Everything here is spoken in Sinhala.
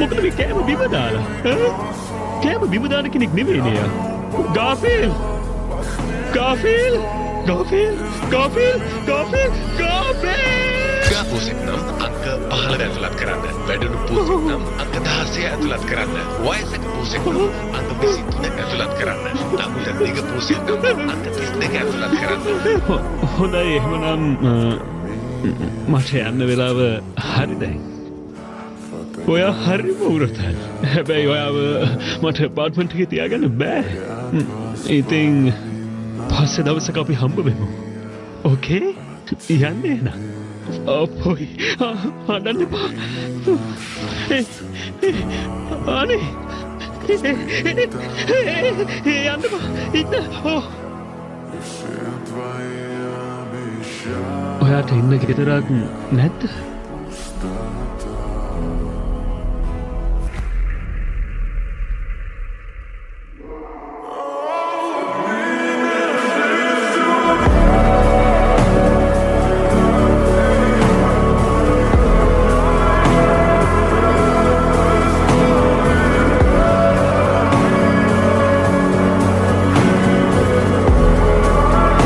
මොකද මේ කෑම බිම දාලා? කෑම බිම දාන කෙනෙක් නෙවෙයි නේ. ගාෆිල්! ගාෆිල්! ගාෆිල්! ගාෆිල්! ගාෆිල්! ගාෆිල්! ගාපුසෙක් නම් අංක 15 ඇතුළත් කරන්න. වැඩුණු පුසෙක් නම් අංක 16 ඇතුළත් කරන්න. වයසක පුසෙක් නම් අංක 23 ඇතුළත් කරන්න. නමුත් දිග පුසෙක් නම් අංක 32 ඇතුළත් කරන්න. හොඳයි එහෙමනම් මට යන්න වෙලාව හරි දැන්. ඔයා හරිම උරතයි. හැබැයි ඔයාව මට ඇපාර්ට්මන්ට් එකේ තියාගන්න බෑ. ඉතින් පස්සේ දවසක අපි හම්බ වෙමු. ඕකේ? යන්නේ නේද? අපොයි හදන්න එපා. අනේ යන්න බා. ඉන්න. ඔයාට ඉන්න ගෙදරක් නැද්ද?